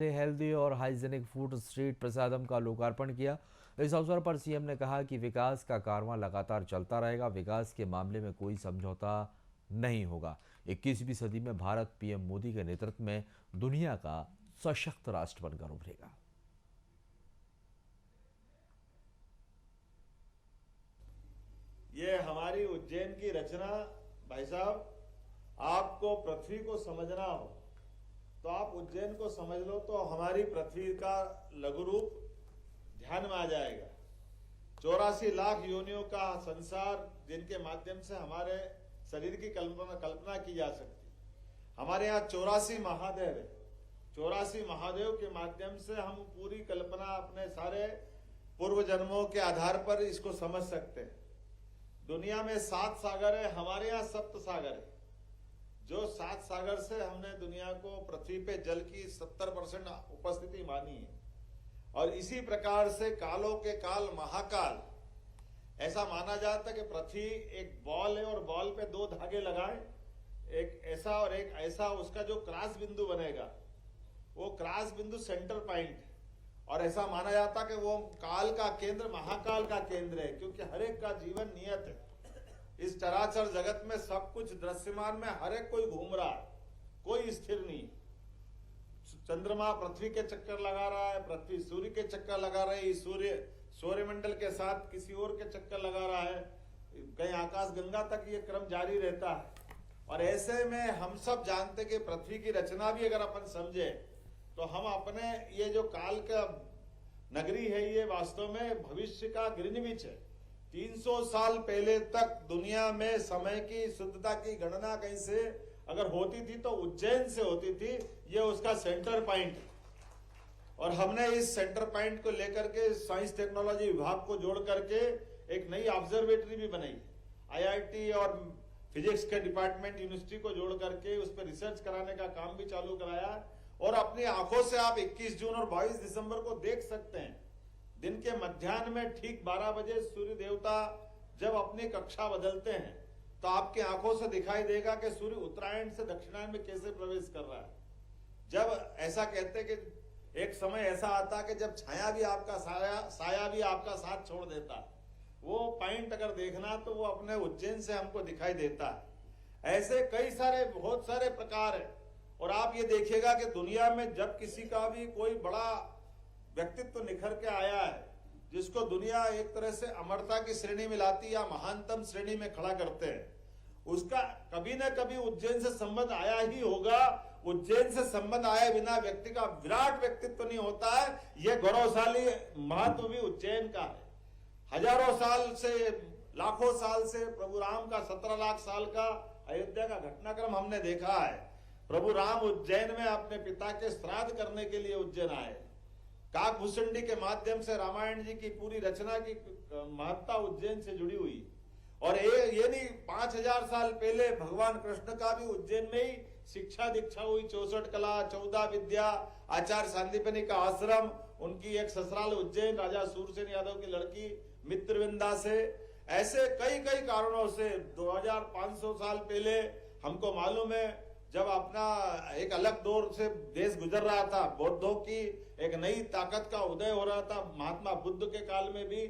ने हेल्दी और hygienic food street प्रसादम का लोकार्पण किया। इस अवसर पर सीएम ने कहा कि विकास का कारवां लगातार चलता रहेगा, विकास के मामले में कोई समझौता नहीं होगा। 21वीं सदी में भारत पीएम मोदी के नेतृत्व में दुनिया का सशक्त राष्ट्र बनकर उभरेगा। ये हमारी उज्जैन की रचना, भाई साहब, आपको पृथ्वी को समझना हो तो आप उज्जैन को समझ लो तो हमारी पृथ्वी का लघु रूप ध्यान में आ जाएगा। 84 लाख योनियों का संसार जिनके माध्यम से हमारे शरीर की कल्पना की जा सकती। हमारे यहाँ 84 महादेव है। 84 महादेव के माध्यम से हम पूरी कल्पना अपने सारे पूर्व जन्मों के आधार पर इसको समझ सकते हैं। दुनिया में 7 सागर है, हमारे यहाँ 7 सागर है। जो 7 सागर से हमने दुनिया को पृथ्वी पे जल की 70% उपस्थिति मानी है। और इसी प्रकार से कालों के काल महाकाल, ऐसा माना जाता है कि पृथ्वी एक बॉल है और बॉल पे 2 धागे लगाए, एक ऐसा और एक ऐसा, उसका जो क्रॉस बिंदु बनेगा वो क्रॉस बिंदु सेंटर पॉइंट है। और ऐसा माना जाता कि वो काल का केंद्र महाकाल का केंद्र है, क्योंकि हर एक का जीवन नियत है। इस चराचर जगत में सब कुछ दृश्यमान में हर एक कोई घूम रहा है, कोई स्थिर नहीं। चंद्रमा पृथ्वी के चक्कर लगा रहा है, पृथ्वी सूर्य के चक्कर लगा रही है, सूर्य सौरमंडल के साथ किसी और के चक्कर लगा रहा है, कहीं आकाश गंगा तक ये क्रम जारी रहता है। और ऐसे में हम सब जानते कि पृथ्वी की रचना भी अगर अपन समझे तो हम अपने ये जो काल का नगरी है, ये वास्तव में भविष्य का ग्रीनविच है। 300 साल पहले तक दुनिया में समय की शुद्धता की गणना कहीं से अगर होती थी तो उज्जैन से होती थी। ये उसका सेंटर पॉइंट, और हमने इस सेंटर पॉइंट को लेकर के साइंस टेक्नोलॉजी विभाग को जोड़ करके एक नई ऑब्जर्वेटरी भी बनाई। आईआईटी और फिजिक्स के डिपार्टमेंट यूनिवर्सिटी को जोड़ करके उस पर रिसर्च कराने का काम भी चालू कराया। और अपनी आंखों से आप 21 जून और 22 दिसंबर को देख सकते हैं। दिन के मध्याह्न में ठीक 12 बजे सूर्य देवता जब अपनी कक्षा बदलते हैं तो आपकी आंखों से दिखाई देगा कि सूर्य उत्तरायण से दक्षिणायन में कैसे प्रवेश कर रहा है। जब ऐसा कहते कि एक समय ऐसा आता कि जब छाया भी आपका साया भी आपका साथ छोड़ देता, वो पॉइंट अगर देखना तो वो अपने उज्जैन से हमको दिखाई देता है। ऐसे कई सारे बहुत सारे प्रकार है। और आप ये देखिएगा कि दुनिया में जब किसी का भी कोई बड़ा व्यक्तित्व निखर के आया है, जिसको दुनिया एक तरह से अमरता की श्रेणी में लाती या महानतम श्रेणी में खड़ा करते हैं, उसका कभी ना कभी उज्जैन से संबंध आया ही होगा। उज्जैन से संबंध आए बिना व्यक्ति का विराट व्यक्तित्व नहीं होता है। यह गौरवशाली महत्व भी उज्जैन का है। हजारों साल से, लाखों साल से प्रभु राम का 17 लाख साल का अयोध्या का घटनाक्रम हमने देखा है। प्रभु राम उज्जैन में अपने पिता के श्राद्ध करने के लिए उज्जैन आए। काकभूषणी के माध्यम से रामायण जी की पूरी रचना की महत्ता उज्जैन से जुड़ी हुई। और ये नहीं, 5000 साल पहले भगवान कृष्ण का भी उज्जैन में ही शिक्षा दीक्षा हुई। 64 कला, 14 विद्या, आचार्य सांदीपनि का आश्रम, उनकी एक ससुराल उज्जैन राजा सूरसेन यादव की लड़की मित्रविंदा से। ऐसे कई कई कारणों से 2500 साल पहले हमको मालूम है, जब अपना एक अलग दौर से देश गुजर रहा था, बौद्धों की एक नई ताकत का उदय हो रहा था, महात्मा बुद्ध के काल में भी